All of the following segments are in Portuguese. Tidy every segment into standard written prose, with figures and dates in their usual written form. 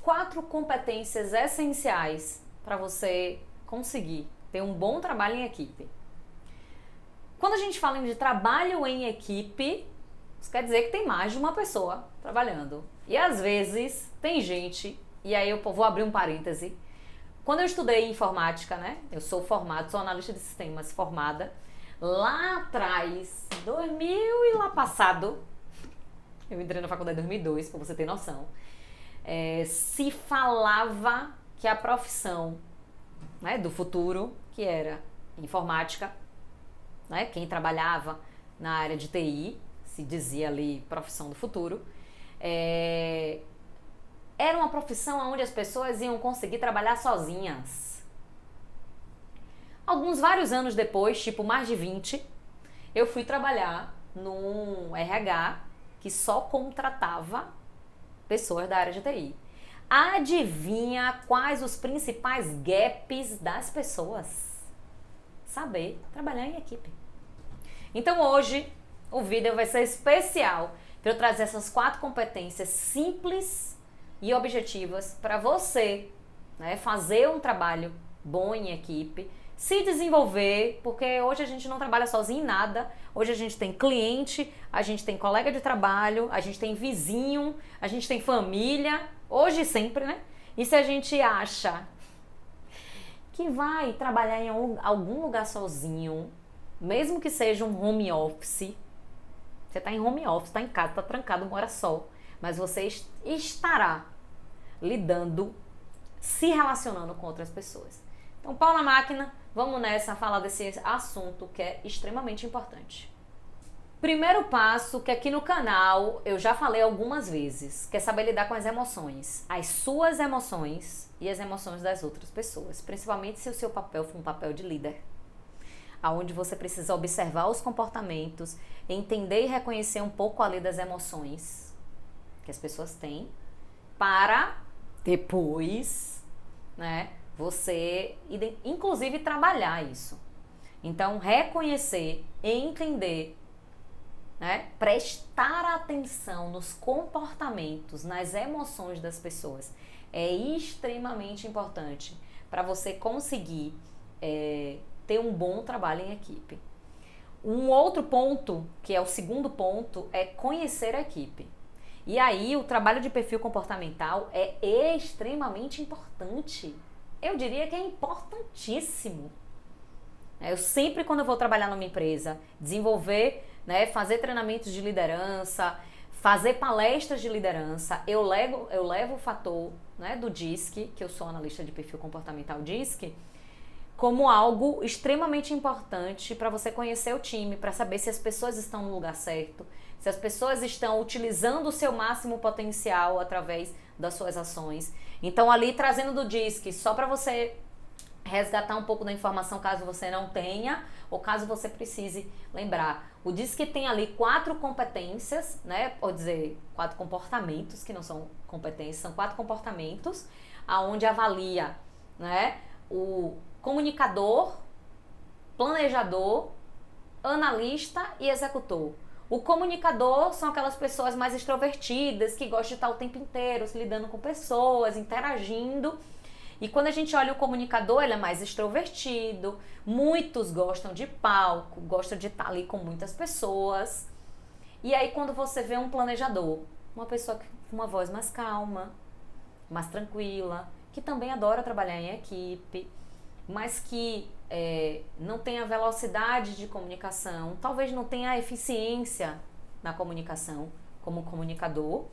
4 competências essenciais para você conseguir ter um bom trabalho em equipe. Quando a gente fala de trabalho em equipe, isso quer dizer que tem mais de uma pessoa trabalhando. E às vezes tem gente, e aí eu vou abrir um parêntese. Quando eu estudei informática, né? Eu sou analista de sistemas formada. Lá atrás, 2000 e lá passado, eu entrei na faculdade em 2002, pra você ter noção. Se falava que a profissão, né, do futuro, que era informática, né, quem trabalhava na área de TI, se dizia ali profissão do futuro, era uma profissão onde as pessoas iam conseguir trabalhar sozinhas. Vários anos depois, tipo mais de 20, eu fui trabalhar num RH que só contratava pessoas da área de TI. Adivinha quais os principais gaps das pessoas? Saber trabalhar em equipe. Então hoje o vídeo vai ser especial para eu trazer essas 4 competências simples e objetivas para você, né, fazer um trabalho bom em equipe, se desenvolver, porque hoje a gente não trabalha sozinho em nada. Hoje a gente tem cliente, a gente tem colega de trabalho, a gente tem vizinho, a gente tem família, hoje e sempre, né? E se a gente acha que vai trabalhar em algum lugar sozinho, mesmo que seja um home office, você está em home office, está em casa, está trancado, mora só, mas você estará lidando, se relacionando com outras pessoas. Então, pau na máquina, vamos nessa falar desse assunto que é extremamente importante. Primeiro passo, que aqui no canal eu já falei algumas vezes, que é saber lidar com as emoções. As suas emoções e as emoções das outras pessoas. Principalmente se o seu papel for um papel de líder. Onde você precisa observar os comportamentos, entender e reconhecer um pouco ali das emoções que as pessoas têm, para depois, né, você, inclusive, trabalhar isso. Então, reconhecer, entender, né, prestar atenção nos comportamentos, nas emoções das pessoas é extremamente importante para você conseguir ter um bom trabalho em equipe. Um outro ponto, que é o segundo ponto, é conhecer a equipe. E aí o trabalho de perfil comportamental é extremamente importante. Eu diria que é importantíssimo. Eu sempre, quando eu vou trabalhar numa empresa, desenvolver, né, fazer treinamentos de liderança, fazer palestras de liderança, eu levo o fator, né, do DISC, que eu sou analista de perfil comportamental DISC, como algo extremamente importante para você conhecer o time, para saber se as pessoas estão no lugar certo, se as pessoas estão utilizando o seu máximo potencial através das suas ações. Então, ali trazendo do DISC, só para você resgatar um pouco da informação caso você não tenha, ou caso você precise lembrar. O DISC tem ali 4 competências, né? Pode dizer 4 comportamentos, que não são competências, são 4 comportamentos, aonde avalia, né, o comunicador, planejador, analista e executor. O comunicador são aquelas pessoas mais extrovertidas, que gostam de estar o tempo inteiro se lidando com pessoas, interagindo. E quando a gente olha o comunicador, ele é mais extrovertido, muitos gostam de palco, gostam de estar ali com muitas pessoas. E aí quando você vê um planejador, uma pessoa com uma voz mais calma, mais tranquila, que também adora trabalhar em equipe, mas que não tem a velocidade de comunicação, talvez não tenha a eficiência na comunicação como comunicador,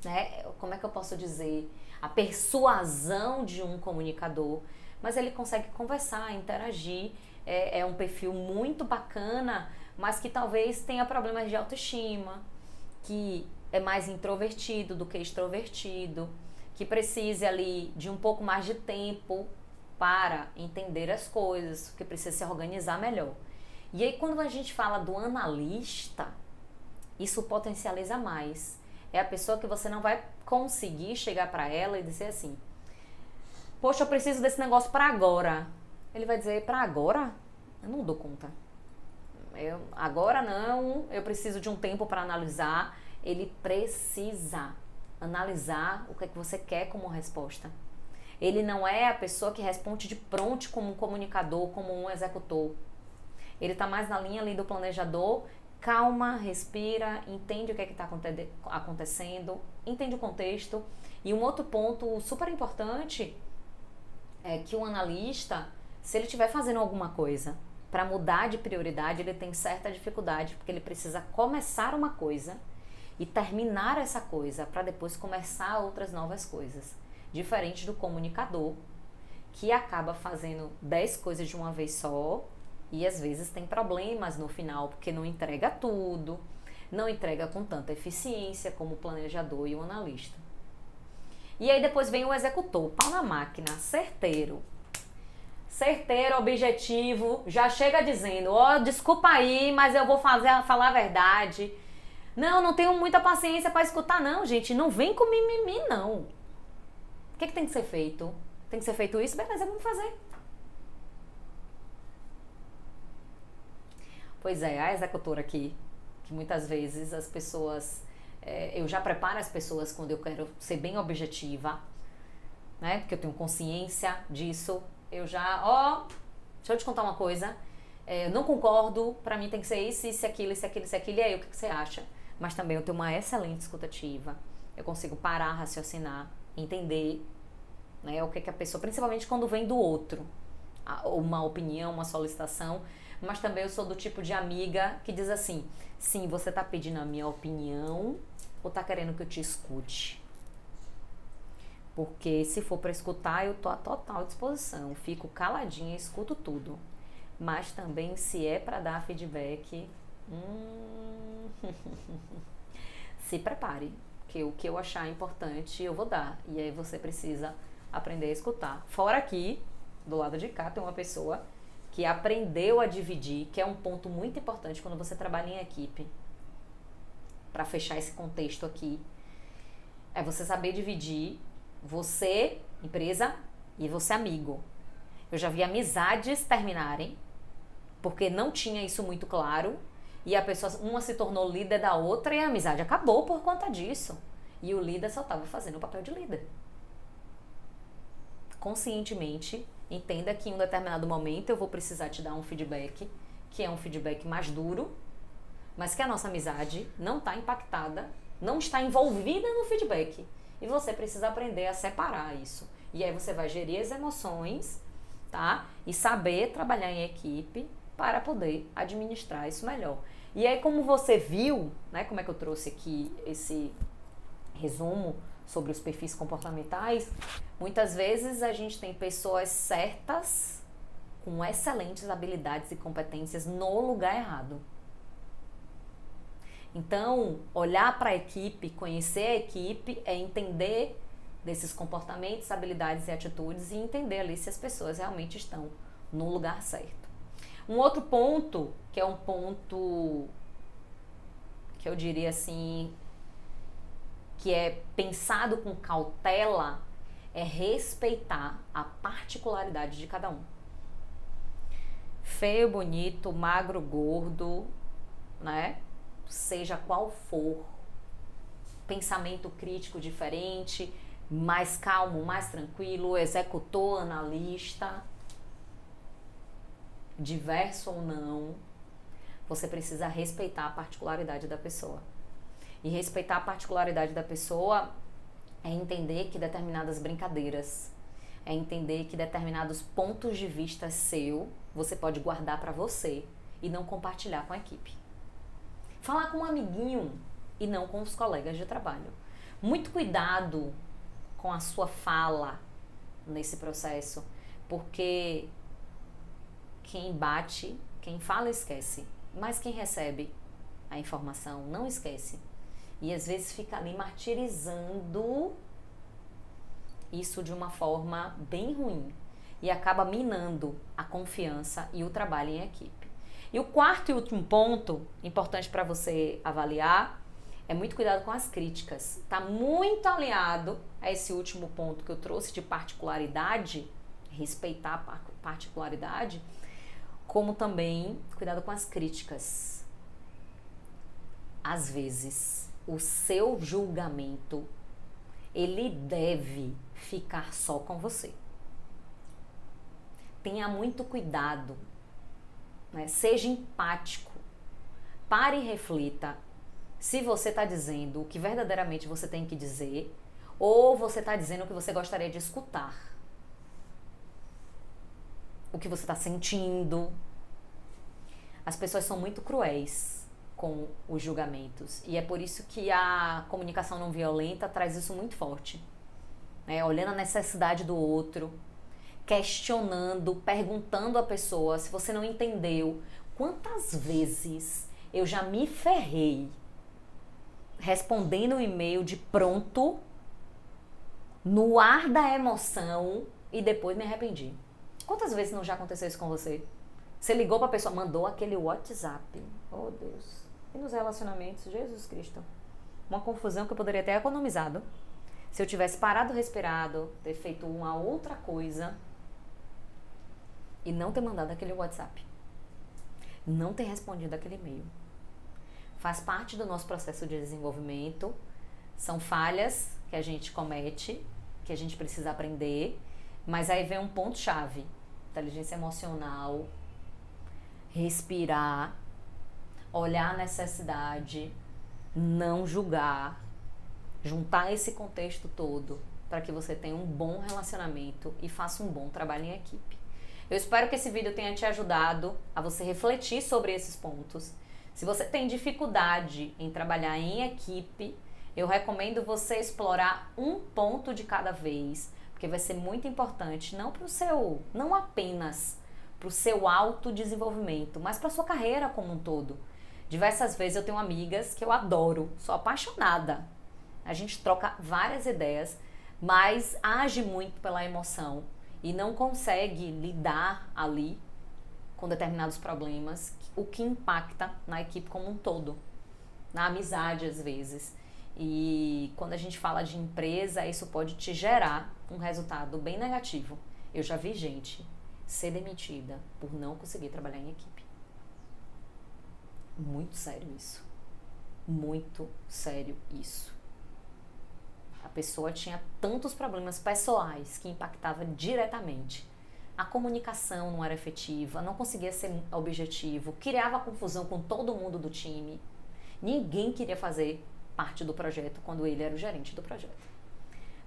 né? Como é que eu posso dizer? A persuasão de um comunicador, mas ele consegue conversar, interagir, é um perfil muito bacana, mas que talvez tenha problemas de autoestima, que é mais introvertido do que extrovertido, que precise ali de um pouco mais de tempo para entender as coisas, que precisa se organizar melhor. E aí quando a gente fala do analista, isso potencializa mais. É a pessoa que você não vai conseguir chegar para ela e dizer assim: poxa, eu preciso desse negócio para agora. Ele vai dizer: para agora? Eu não dou conta. Agora não, eu preciso de um tempo para analisar. Ele precisa analisar o que é que você quer como resposta. Ele não é a pessoa que responde de pronto como um comunicador, como um executor. Ele está mais na linha ali do planejador. Calma, respira, entende o que é que está acontecendo, entende o contexto. E um outro ponto super importante é que o analista, se ele estiver fazendo alguma coisa para mudar de prioridade, ele tem certa dificuldade, porque ele precisa começar uma coisa e terminar essa coisa para depois começar outras novas coisas. Diferente do comunicador, que acaba fazendo 10 coisas de uma vez só e às vezes tem problemas no final, porque não entrega tudo, não entrega com tanta eficiência como o planejador e o analista. E aí depois vem o executor, pau na máquina, certeiro, objetivo, já chega dizendo, desculpa aí, mas eu vou falar a verdade. Não tenho muita paciência para escutar não, gente, não vem com mimimi não. O que tem que ser feito? Tem que ser feito isso? Beleza, vamos fazer. Pois é, a executora aqui, que muitas vezes as pessoas... eu já preparo as pessoas quando eu quero ser bem objetiva, né? Porque eu tenho consciência disso. Eu já... deixa eu te contar uma coisa. Eu não concordo, pra mim tem que ser isso, aquilo. E aí, o que você acha? Mas também eu tenho uma excelente escutativa. Eu consigo parar, raciocinar, entender, né, o que a pessoa, principalmente quando vem do outro, uma opinião, uma solicitação, mas também eu sou do tipo de amiga que diz assim, sim, você tá pedindo a minha opinião ou tá querendo que eu te escute? Porque se for para escutar, eu tô à total disposição, fico caladinha, escuto tudo, mas também se é para dar feedback, se prepare, que o que eu achar importante eu vou dar, e aí você precisa aprender a escutar. Fora aqui, do lado de cá, tem uma pessoa que aprendeu a dividir, que é um ponto muito importante quando você trabalha em equipe. Para fechar esse contexto aqui, é você saber dividir você, empresa, e você, amigo. Eu já vi amizades terminarem porque não tinha isso muito claro e a pessoa, uma se tornou líder da outra e a amizade acabou por conta disso. E o líder só estava fazendo o papel de líder. Conscientemente, entenda que em um determinado momento eu vou precisar te dar um feedback, que é um feedback mais duro, mas que a nossa amizade não está impactada, não está envolvida no feedback. E você precisa aprender a separar isso. E aí você vai gerir as emoções, tá? E saber trabalhar em equipe para poder administrar isso melhor. E aí, como você viu, né, como é que eu trouxe aqui esse resumo sobre os perfis comportamentais, muitas vezes a gente tem pessoas certas com excelentes habilidades e competências no lugar errado. Então, olhar para a equipe, conhecer a equipe, é entender desses comportamentos, habilidades e atitudes e entender ali se as pessoas realmente estão no lugar certo. Um outro ponto, que é um ponto que eu diria assim, que é pensado com cautela, é respeitar a particularidade de cada um. Feio, bonito, magro, gordo, né? Seja qual for, pensamento crítico diferente, mais calmo, mais tranquilo, executor, analista, diverso ou não, você precisa respeitar a particularidade da pessoa. E respeitar a particularidade da pessoa é entender que determinadas brincadeiras, é entender que determinados pontos de vista seu, você pode guardar para você e não compartilhar com a equipe. Falar com um amiguinho e não com os colegas de trabalho. Muito cuidado com a sua fala nesse processo, porque quem bate, quem fala esquece, mas quem recebe a informação não esquece. E às vezes fica ali martirizando isso de uma forma bem ruim e acaba minando a confiança e o trabalho em equipe. E o quarto e último ponto, importante para você avaliar, é muito cuidado com as críticas. Está muito alinhado a esse último ponto que eu trouxe de particularidade, respeitar a particularidade, como também cuidado com as críticas. Às vezes, o seu julgamento ele deve ficar só com você. Tenha muito cuidado, né? Seja empático. Pare e reflita se você está dizendo o que verdadeiramente você tem que dizer ou você está dizendo o que você gostaria de escutar. O que você está sentindo. As pessoas são muito cruéis com os julgamentos e é por isso que a comunicação não violenta traz isso muito forte, né? Olhando a necessidade do outro, questionando, perguntando à pessoa se você não entendeu. Quantas vezes eu já me ferrei respondendo um e-mail de pronto, no ar da emoção e depois me arrependi. Quantas vezes não já aconteceu isso com você? Você ligou pra pessoa, mandou aquele WhatsApp. Oh, Deus. E nos relacionamentos, Jesus Cristo. Uma confusão que eu poderia ter economizado. Se eu tivesse parado, respirado, ter feito uma outra coisa e não ter mandado aquele WhatsApp. Não ter respondido aquele e-mail. Faz parte do nosso processo de desenvolvimento. São falhas que a gente comete, que a gente precisa aprender. Mas aí vem um ponto-chave. Inteligência emocional, respirar, olhar a necessidade, não julgar, juntar esse contexto todo para que você tenha um bom relacionamento e faça um bom trabalho em equipe. Eu espero que esse vídeo tenha te ajudado a você refletir sobre esses pontos. Se você tem dificuldade em trabalhar em equipe, eu recomendo você explorar um ponto de cada vez, porque vai ser muito importante, não apenas para o seu autodesenvolvimento, mas para a sua carreira como um todo. Diversas vezes eu tenho amigas que eu adoro, sou apaixonada. A gente troca várias ideias, mas age muito pela emoção e não consegue lidar ali com determinados problemas, o que impacta na equipe como um todo, na amizade às vezes. E quando a gente fala de empresa, isso pode te gerar um resultado bem negativo. Eu já vi gente ser demitida por não conseguir trabalhar em equipe. Muito sério isso. Muito sério isso. A pessoa tinha tantos problemas pessoais que impactava diretamente. A comunicação não era efetiva, não conseguia ser objetivo, criava confusão com todo mundo do time. Ninguém queria fazer parte do projeto quando ele era o gerente do projeto.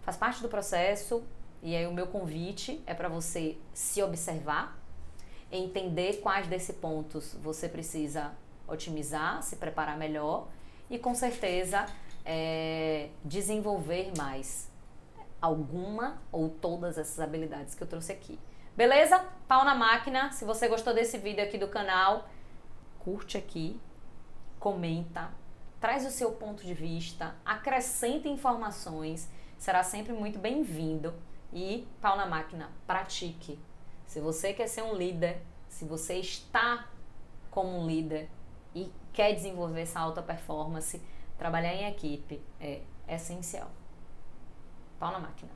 Faz parte do processo e aí o meu convite é para você se observar, entender quais desses pontos você precisa otimizar, se preparar melhor e com certeza desenvolver mais alguma ou todas essas habilidades que eu trouxe aqui. Beleza? Pau na máquina. Se você gostou desse vídeo aqui do canal, curte aqui, comenta, traz o seu ponto de vista, acrescenta informações, será sempre muito bem-vindo. E pau na máquina, pratique. Se você quer ser um líder, se você está como um líder e quer desenvolver essa alta performance, trabalhar em equipe é essencial. Pau na máquina.